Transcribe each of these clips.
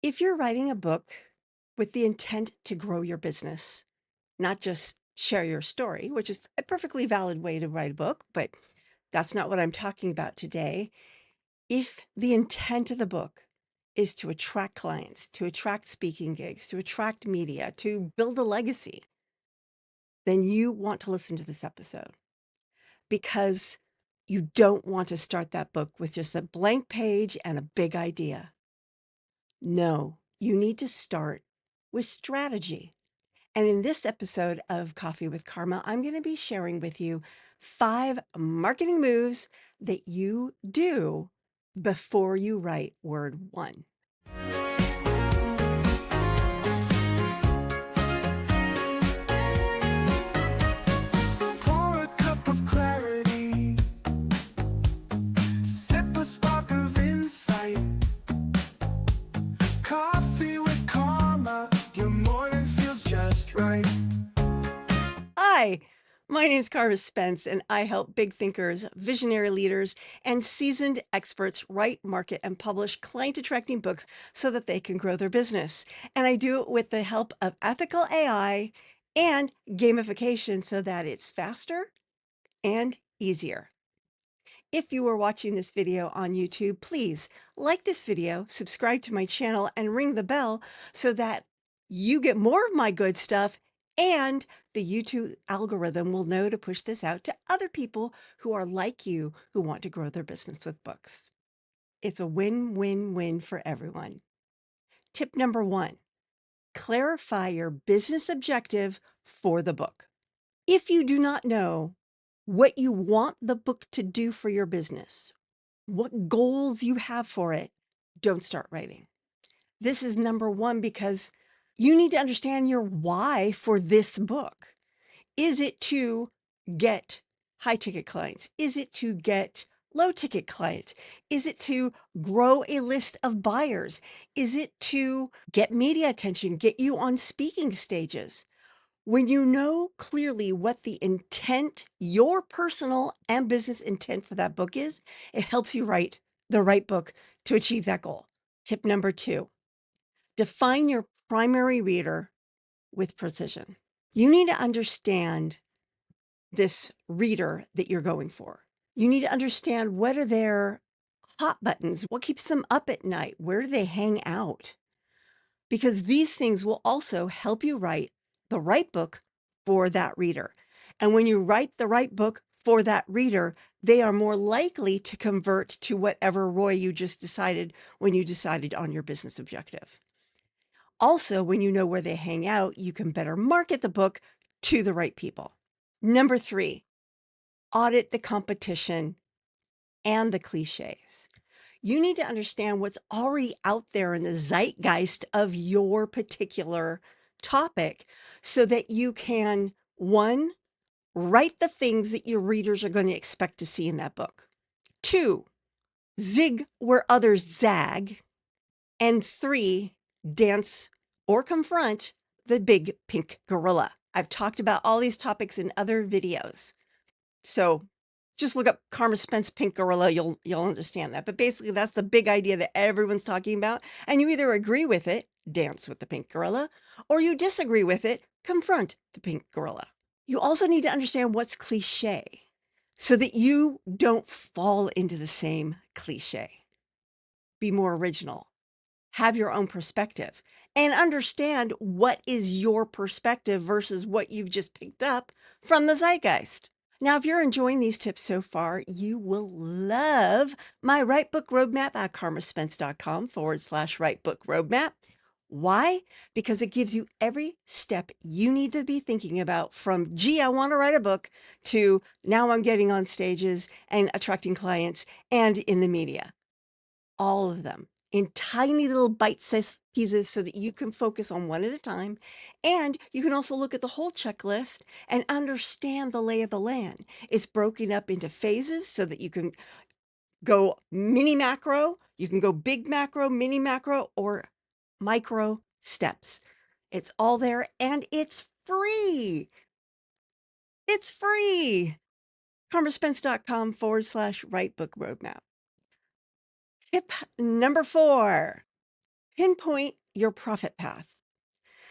If you're writing a book with the intent to grow your business, not just share your story, which is a perfectly valid way to write a book, but that's not what I'm talking about today. If the intent of the book is to attract clients, to attract speaking gigs, to attract media, to build a legacy, then you want to listen to this episode because you don't want to start that book with just a blank page and a big idea. No, you need to start with strategy. And in this episode of Coffee with Karma, I'm going to be sharing with you 5 marketing moves that you do before you write word 1. Pour a cup of clarity, sip a spark of insight. Coffee with Karma, your morning feels just right. Hi, my name is Carma Spence, and I help big thinkers, visionary leaders, and seasoned experts write, market, and publish client attracting books so that they can grow their business. And I do it with the help of ethical AI and gamification so that it's faster and easier. If you are watching this video on YouTube, please like this video, subscribe to my channel, and ring the bell so that you get more of my good stuff and the YouTube algorithm will know to push this out to other people who are like you who want to grow their business with books. It's a win-win-win for everyone. Tip number 1, clarify your business objective for the book. If you do not know what you want the book to do for your business, what goals you have for it, don't start writing. This is number 1 because you need to understand your why for this book. Is it to get high ticket clients? Is it to get low ticket clients? Is it to grow a list of buyers? Is it to get media attention, get you on speaking stages? When you know clearly what the intent, your personal and business intent for that book is, it helps you write the right book to achieve that goal. Tip number 2, define your primary reader with precision. You need to understand this reader that you're going for. You need to understand what are their hot buttons, what keeps them up at night, where do they hang out? Because these things will also help you write the right book for that reader. And when you write the right book for that reader, they are more likely to convert to whatever ROI you just decided when you decided on your business objective. Also, when you know where they hang out, you can better market the book to the right people. Number 3, audit the competition and the cliches. You need to understand what's already out there in the zeitgeist of your particular topic so that you can, 1, write the things that your readers are going to expect to see in that book. 2, zig where others zag. And 3, dance or confront the big pink gorilla. I've talked about all these topics in other videos. So just look up Carma Spence pink gorilla, you'll understand that. But basically that's the big idea that everyone's talking about, and you either agree with it, dance with the pink gorilla, or you disagree with it, confront the pink gorilla. You also need to understand what's cliche so that you don't fall into the same cliche. Be more original. Have your own perspective and understand what is your perspective versus what you've just picked up from the zeitgeist. Now, if you're enjoying these tips so far, you will love my Write Book Roadmap at karmaspence.com/Write Book Roadmap. Why? Because it gives you every step you need to be thinking about from, gee, I want to write a book, to now I'm getting on stages and attracting clients and in the media. All of them in tiny little bite-sized pieces so that you can focus on one at a time. And you can also look at the whole checklist and understand the lay of the land. It's broken up into phases so that you can go mini macro, you can go big macro, mini macro, or micro steps. It's all there and it's free. It's free. karmaspence.com/write book roadmap. Tip number 4, Pinpoint your profit path.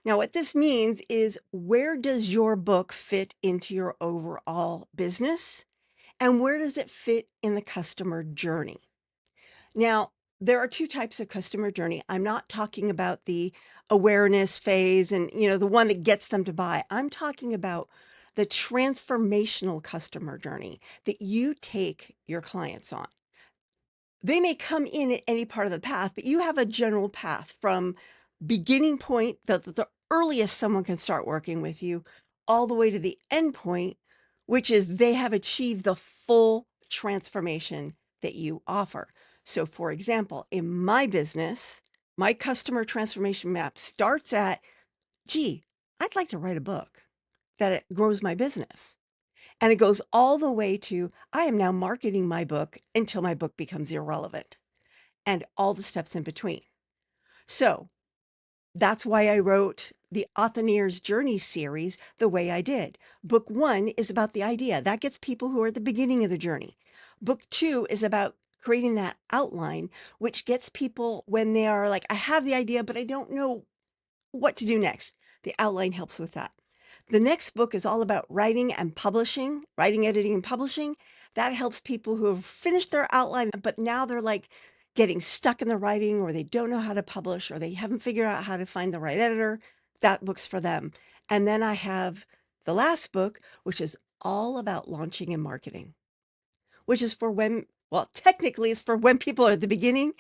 Now, what this means is where does your book fit into your overall business? And where does it fit in the customer journey? Now, there are two types of customer journey. I'm not talking about the awareness phase and, the one that gets them to buy. I'm talking about the transformational customer journey that you take your clients on. They may come in at any part of the path, but you have a general path from beginning point, the earliest someone can start working with you, all the way to the end point, which is they have achieved the full transformation that you offer. So, for example, in my business, my customer transformation map starts at, gee, I'd like to write a book that it grows my business. And it goes all the way to, I am now marketing my book until my book becomes irrelevant and all the steps in between. So that's why I wrote the Author's Journey series the way I did. Book one is about the idea that gets people who are at the beginning of the journey. Book two is about creating that outline, which gets people when they are like, I have the idea, but I don't know what to do next. The outline helps with that. The next book is all about writing and publishing, writing, editing, and publishing. That helps people who have finished their outline, but now they're like getting stuck in the writing, or they don't know how to publish, or they haven't figured out how to find the right editor. That book's for them. And then I have the last book, which is all about launching and marketing, which is for when, well, technically it's for when people are at the beginning,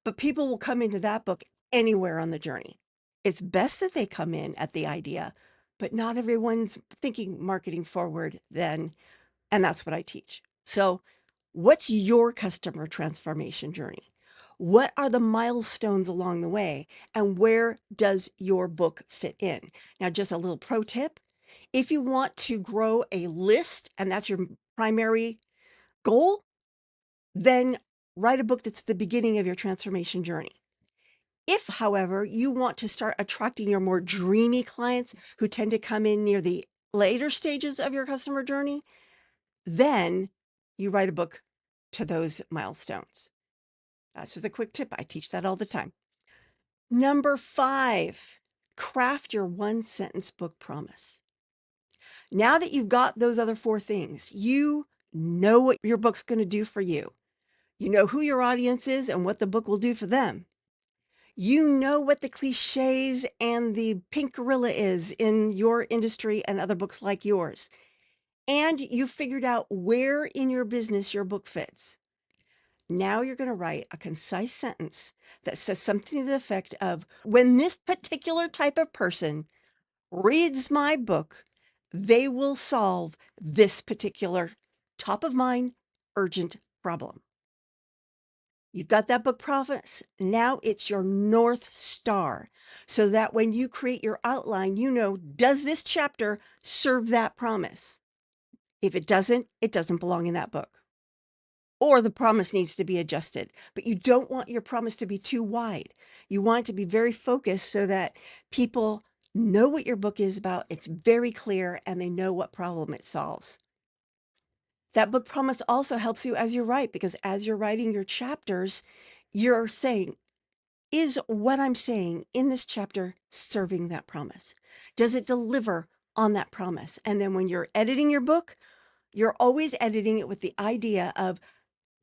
but people will come into that book anywhere on the journey. It's best that they come in at the idea, but not everyone's thinking marketing forward then, and that's what I teach. So, what's your customer transformation journey? What are the milestones along the way, and where does your book fit in? Now, just a little pro tip. If you want to grow a list and that's your primary goal, then write a book that's the beginning of your transformation journey. If, however, you want to start attracting your more dreamy clients who tend to come in near the later stages of your customer journey, then you write a book to those milestones. That's just a quick tip. I teach that all the time. Number 5, craft your one sentence book promise. Now that you've got those other 4 things, you know what your book's going to do for you. You know who your audience is and what the book will do for them. You know what the cliches and the pink gorilla is in your industry and other books like yours. And you figured out where in your business your book fits. Now you're going to write a concise sentence that says something to the effect of, when this particular type of person reads my book, they will solve this particular top of mind urgent problem. You've got that book promise. Now it's your North Star, so that when you create your outline, you know, does this chapter serve that promise? If it doesn't belong in that book. Or the promise needs to be adjusted. But you don't want your promise to be too wide. You want it to be very focused so that people know what your book is about. It's very clear and they know what problem it solves. That book promise also helps you as you write, because as you're writing your chapters, you're saying, is what I'm saying in this chapter serving that promise? Does it deliver on that promise? And then when you're editing your book, you're always editing it with the idea of,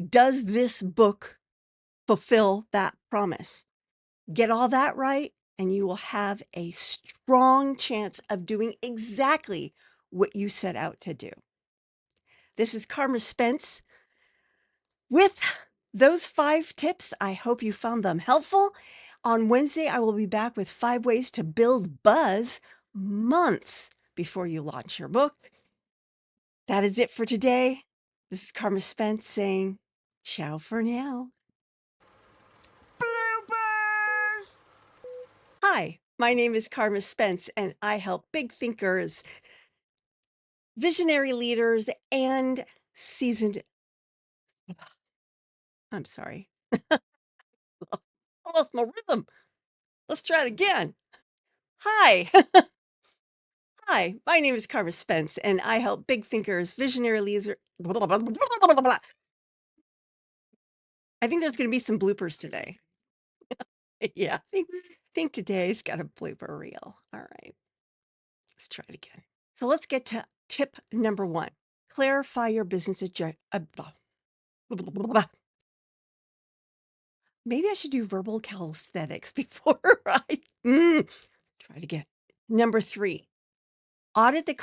does this book fulfill that promise? Get all that right, and you will have a strong chance of doing exactly what you set out to do. This is Carma Spence. With those 5 tips, I hope you found them helpful. On Wednesday, I will be back with 5 ways to build buzz months before you launch your book. That is it for today. This is Carma Spence saying ciao for now. Bloopers! Hi, my name is Carma Spence, and I help big thinkers, visionary leaders, and seasoned. I'm sorry. I lost my rhythm. Let's try it again. Hi. Hi, my name is Carma Spence, and I help big thinkers, visionary leaders. I think there's going to be some bloopers today. Yeah, think today's got a blooper reel. All right, let's try it again. So let's get to tip number 1. Clarify your business blah, blah, blah, blah, blah. Maybe I should do verbal calisthenics before I try it again. Number 3, audit the